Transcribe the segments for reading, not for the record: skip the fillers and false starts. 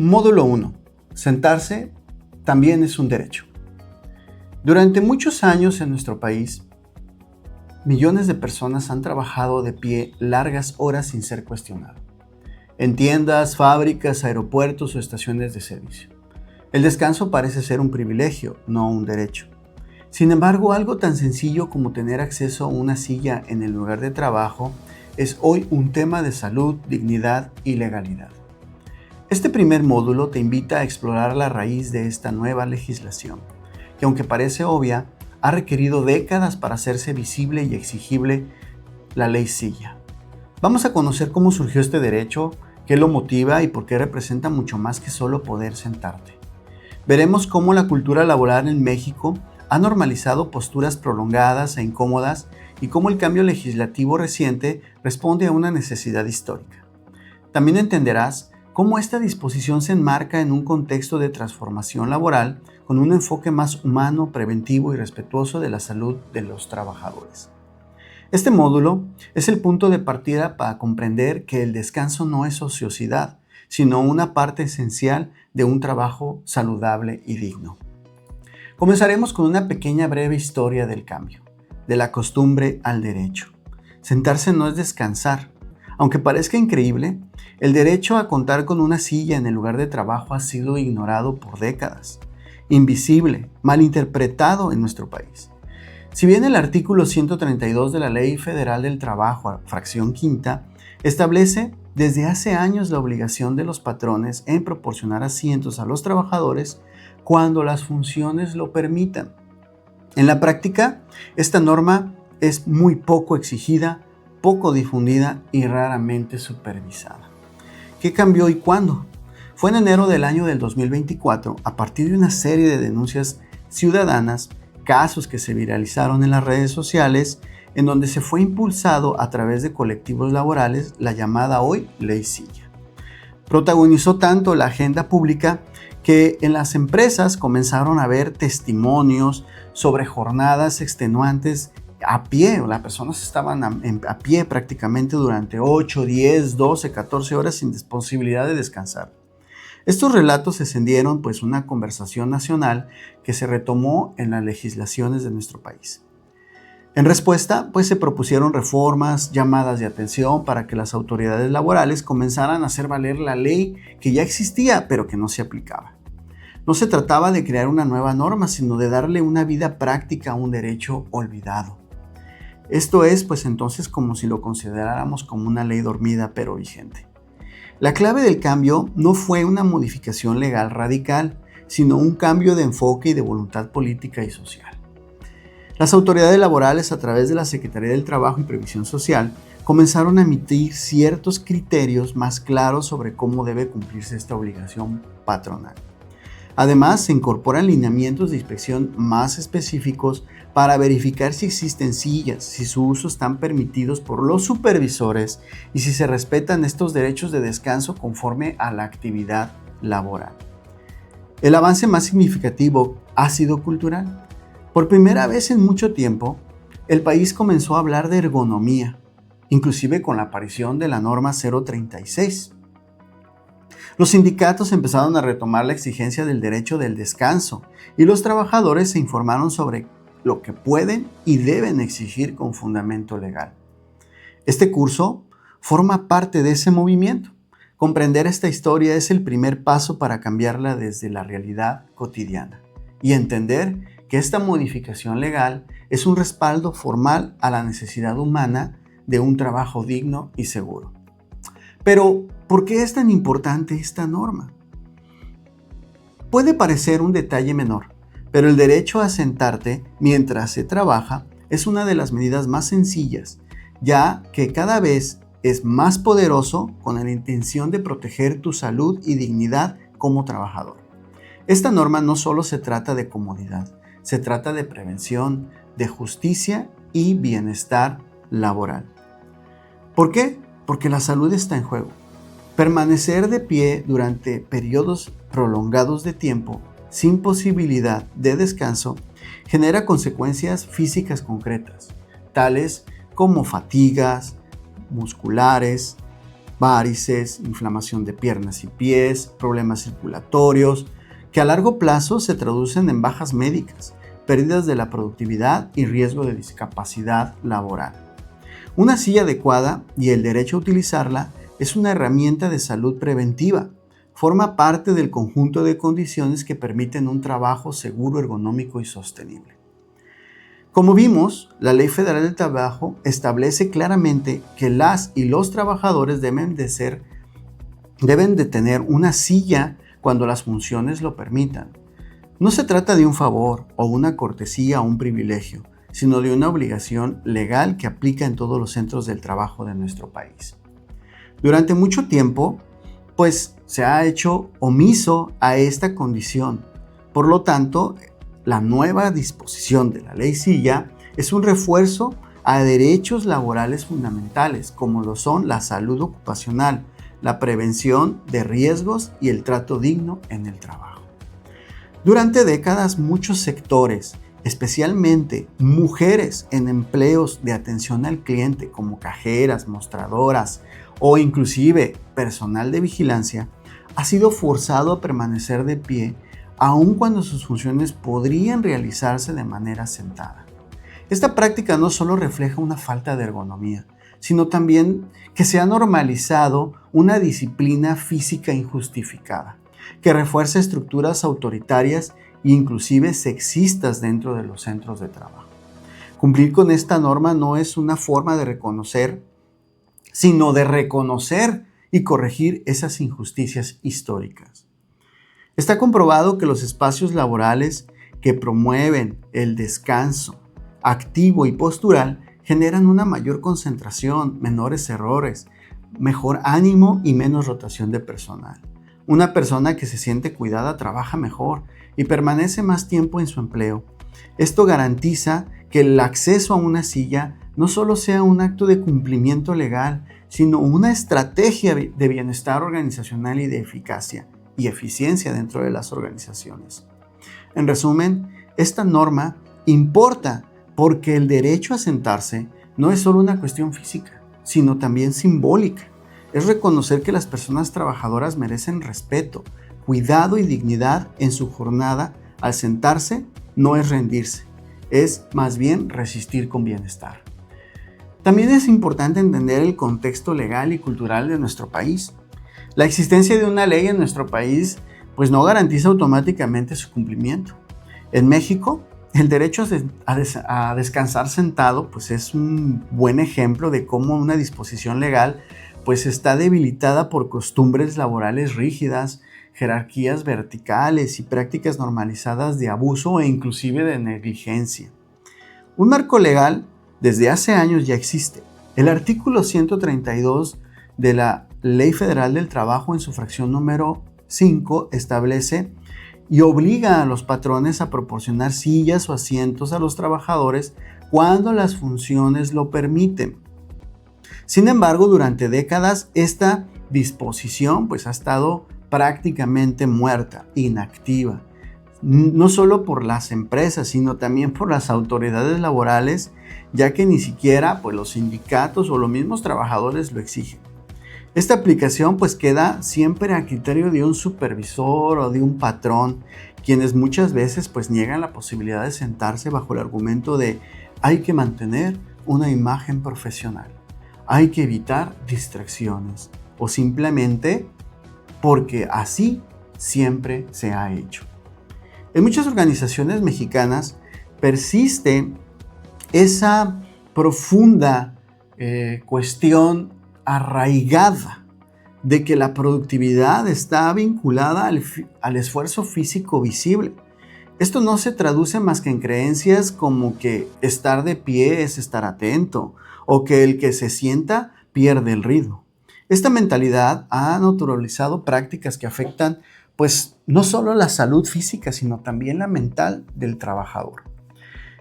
Módulo 1. Sentarse también es un derecho. Durante muchos años en nuestro país, millones de personas han trabajado de pie largas horas sin ser cuestionado. En tiendas, fábricas, aeropuertos o estaciones de servicio. El descanso parece ser un privilegio, no un derecho. Sin embargo, algo tan sencillo como tener acceso a una silla en el lugar de trabajo es hoy un tema de salud, dignidad y legalidad. Este primer módulo te invita a explorar la raíz de esta nueva legislación, que aunque parece obvia, ha requerido décadas para hacerse visible y exigible la ley Silla. Vamos a conocer cómo surgió este derecho, qué lo motiva y por qué representa mucho más que solo poder sentarte. Veremos cómo la cultura laboral en México ha normalizado posturas prolongadas e incómodas y cómo el cambio legislativo reciente responde a una necesidad histórica. También entenderás cómo esta disposición se enmarca en un contexto de transformación laboral con un enfoque más humano, preventivo y respetuoso de la salud de los trabajadores. Este módulo es el punto de partida para comprender que el descanso no es ociosidad, sino una parte esencial de un trabajo saludable y digno. Comenzaremos con una pequeña breve historia del cambio, de la costumbre al derecho. Sentarse no es descansar. Aunque parezca increíble, el derecho a contar con una silla en el lugar de trabajo ha sido ignorado por décadas, invisible, malinterpretado en nuestro país. Si bien el artículo 132 de la Ley Federal del Trabajo, fracción quinta, establece desde hace años la obligación de los patrones en proporcionar asientos a los trabajadores cuando las funciones lo permitan. En la práctica, esta norma es muy poco exigida, poco difundida y raramente supervisada. ¿Qué cambió y cuándo? Fue en enero del año del 2024, a partir de una serie de denuncias ciudadanas, casos que se viralizaron en las redes sociales, en donde se fue impulsado a través de colectivos laborales la llamada hoy Ley Silla. Protagonizó tanto la agenda pública que en las empresas comenzaron a ver testimonios sobre jornadas extenuantes a pie. Las personas estaban a pie prácticamente durante 8, 10, 12, 14 horas sin posibilidad de descansar. Estos relatos encendieron una conversación nacional que se retomó en las legislaciones de nuestro país. En respuesta, se propusieron reformas, llamadas de atención para que las autoridades laborales comenzaran a hacer valer la ley que ya existía, pero que no se aplicaba. No se trataba de crear una nueva norma, sino de darle una vida práctica a un derecho olvidado. Esto es, entonces, como si lo consideráramos como una ley dormida, pero vigente. La clave del cambio no fue una modificación legal radical, sino un cambio de enfoque y de voluntad política y social. Las autoridades laborales, a través de la Secretaría del Trabajo y Previsión Social, comenzaron a emitir ciertos criterios más claros sobre cómo debe cumplirse esta obligación patronal. Además, se incorporan lineamientos de inspección más específicos para verificar si existen sillas, si su uso están permitidos por los supervisores y si se respetan estos derechos de descanso conforme a la actividad laboral. El avance más significativo ha sido cultural. Por primera vez en mucho tiempo, el país comenzó a hablar de ergonomía, inclusive con la aparición de la norma 036. Los sindicatos empezaron a retomar la exigencia del derecho del descanso y los trabajadores se informaron sobre lo que pueden y deben exigir con fundamento legal. Este curso forma parte de ese movimiento. Comprender esta historia es el primer paso para cambiarla desde la realidad cotidiana y entender que esta modificación legal es un respaldo formal a la necesidad humana de un trabajo digno y seguro. Pero, ¿por qué es tan importante esta norma? Puede parecer un detalle menor, pero el derecho a sentarte mientras se trabaja es una de las medidas más sencillas, ya que cada vez es más poderoso con la intención de proteger tu salud y dignidad como trabajador. Esta norma no solo se trata de comodidad, se trata de prevención, de justicia y bienestar laboral. ¿Por qué? Porque la salud está en juego. Permanecer de pie durante periodos prolongados de tiempo sin posibilidad de descanso genera consecuencias físicas concretas, tales como fatigas musculares, varices, inflamación de piernas y pies, problemas circulatorios, que a largo plazo se traducen en bajas médicas, pérdidas de la productividad y riesgo de discapacidad laboral. Una silla adecuada y el derecho a utilizarla es una herramienta de salud preventiva. Forma parte del conjunto de condiciones que permiten un trabajo seguro, ergonómico y sostenible. Como vimos, la Ley Federal del Trabajo establece claramente que las y los trabajadores deben de tener una silla cuando las funciones lo permitan. No se trata de un favor o una cortesía o un privilegio, sino de una obligación legal que aplica en todos los centros del trabajo de nuestro país. Durante mucho tiempo, pues se ha hecho omiso a esta condición. Por lo tanto, la nueva disposición de la Ley Silla es un refuerzo a derechos laborales fundamentales, como lo son la salud ocupacional, la prevención de riesgos y el trato digno en el trabajo. Durante décadas, muchos sectores, especialmente mujeres en empleos de atención al cliente como cajeras, mostradoras o inclusive personal de vigilancia, ha sido forzado a permanecer de pie aun cuando sus funciones podrían realizarse de manera sentada. Esta práctica no solo refleja una falta de ergonomía, sino también que se ha normalizado una disciplina física injustificada, que refuerza estructuras autoritarias e inclusive sexistas dentro de los centros de trabajo. Cumplir con esta norma no es una forma de reconocer, sino de reconocer y corregir esas injusticias históricas. Está comprobado que los espacios laborales que promueven el descanso activo y postural generan una mayor concentración, menores errores, mejor ánimo y menos rotación de personal. Una persona que se siente cuidada trabaja mejor y permanece más tiempo en su empleo. Esto garantiza que el acceso a una silla no solo sea un acto de cumplimiento legal, sino una estrategia de bienestar organizacional y de eficacia y eficiencia dentro de las organizaciones. En resumen, esta norma importa porque el derecho a sentarse no es solo una cuestión física, sino también simbólica. Es reconocer que las personas trabajadoras merecen respeto, cuidado y dignidad en su jornada. Al sentarse no es rendirse, es más bien resistir con bienestar. También es importante entender el contexto legal y cultural de nuestro país. La existencia de una ley en nuestro país pues no garantiza automáticamente su cumplimiento. En México, el derecho a descansar sentado pues es un buen ejemplo de cómo una disposición legal pues está debilitada por costumbres laborales rígidas, jerarquías verticales y prácticas normalizadas de abuso e inclusive de negligencia. Un marco legal desde hace años ya existe. El artículo 132 de la Ley Federal del Trabajo en su fracción número 5 establece y obliga a los patrones a proporcionar sillas o asientos a los trabajadores cuando las funciones lo permiten. Sin embargo, durante décadas esta disposición pues ha estado prácticamente muerta, inactiva, no solo por las empresas, sino también por las autoridades laborales, ya que ni siquiera pues, los sindicatos o los mismos trabajadores lo exigen. Esta aplicación pues queda siempre a criterio de un supervisor o de un patrón, quienes muchas veces pues niegan la posibilidad de sentarse bajo el argumento de hay que mantener una imagen profesional, hay que evitar distracciones o simplemente porque así siempre se ha hecho. En muchas organizaciones mexicanas persiste esa profunda cuestión arraigada de que la productividad está vinculada al esfuerzo físico visible. Esto no se traduce más que en creencias como que estar de pie es estar atento o que el que se sienta pierde el ritmo. Esta mentalidad ha naturalizado prácticas que afectan pues no solo la salud física, sino también la mental del trabajador.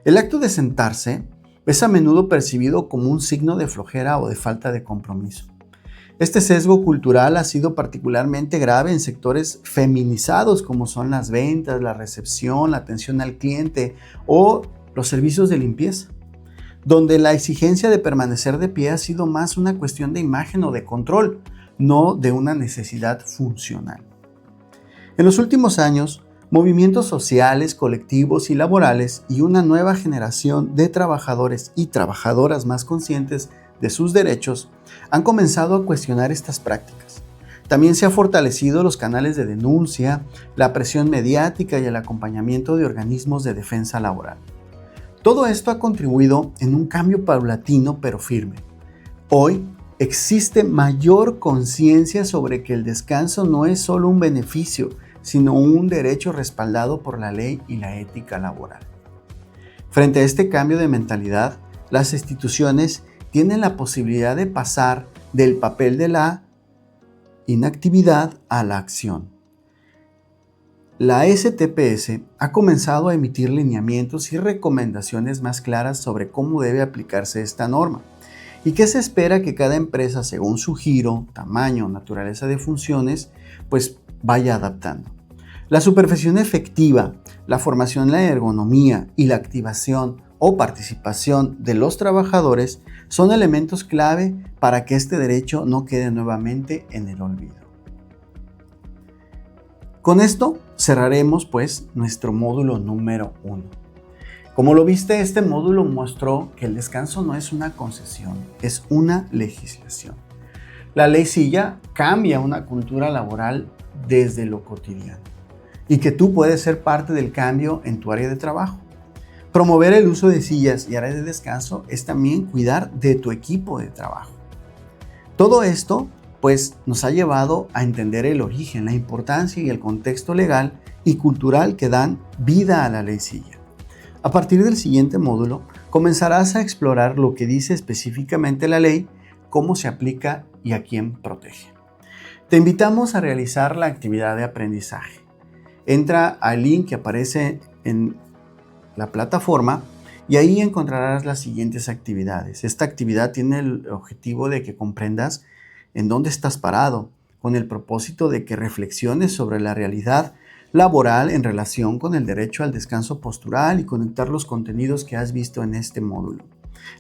El acto de sentarse es a menudo percibido como un signo de flojera o de falta de compromiso. Este sesgo cultural ha sido particularmente grave en sectores feminizados como son las ventas, la recepción, la atención al cliente o los servicios de limpieza, donde la exigencia de permanecer de pie ha sido más una cuestión de imagen o de control, no de una necesidad funcional. En los últimos años, movimientos sociales, colectivos y laborales y una nueva generación de trabajadores y trabajadoras más conscientes de sus derechos han comenzado a cuestionar estas prácticas. También se han fortalecido los canales de denuncia, la presión mediática y el acompañamiento de organismos de defensa laboral. Todo esto ha contribuido en un cambio paulatino pero firme. Hoy existe mayor conciencia sobre que el descanso no es solo un beneficio, sino un derecho respaldado por la ley y la ética laboral. Frente a este cambio de mentalidad, las instituciones tienen la posibilidad de pasar del papel de la inactividad a la acción. La STPS ha comenzado a emitir lineamientos y recomendaciones más claras sobre cómo debe aplicarse esta norma y qué se espera que cada empresa, según su giro, tamaño, naturaleza de funciones, pues vaya adaptando. La supervisión efectiva, la formación en la ergonomía y la activación o participación de los trabajadores son elementos clave para que este derecho no quede nuevamente en el olvido. Con esto cerraremos pues nuestro módulo número 1. Como lo viste, este módulo mostró que el descanso no es una concesión, es una legislación. La ley Silla cambia una cultura laboral desde lo cotidiano y que tú puedes ser parte del cambio en tu área de trabajo. Promover el uso de sillas y áreas de descanso es también cuidar de tu equipo de trabajo. Todo esto pues nos ha llevado a entender el origen, la importancia y el contexto legal y cultural que dan vida a la ley Silla. A partir del siguiente módulo, comenzarás a explorar lo que dice específicamente la ley, cómo se aplica y a quién protege. Te invitamos a realizar la actividad de aprendizaje. Entra al link que aparece en la plataforma y ahí encontrarás las siguientes actividades. Esta actividad tiene el objetivo de que comprendas en dónde estás parado, con el propósito de que reflexiones sobre la realidad laboral en relación con el derecho al descanso postural y conectar los contenidos que has visto en este módulo.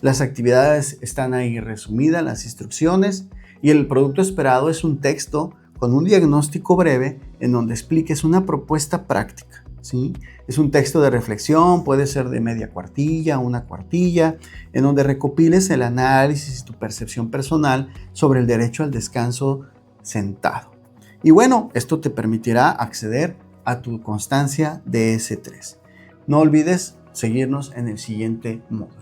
Las actividades están ahí resumidas, las instrucciones, y el producto esperado es un texto con un diagnóstico breve en donde expliques una propuesta práctica, ¿sí? Es un texto de reflexión, puede ser de media cuartilla, una cuartilla, en donde recopiles el análisis y tu percepción personal sobre el derecho al descanso sentado. Y bueno, esto te permitirá acceder a tu constancia de S3. No olvides seguirnos en el siguiente módulo.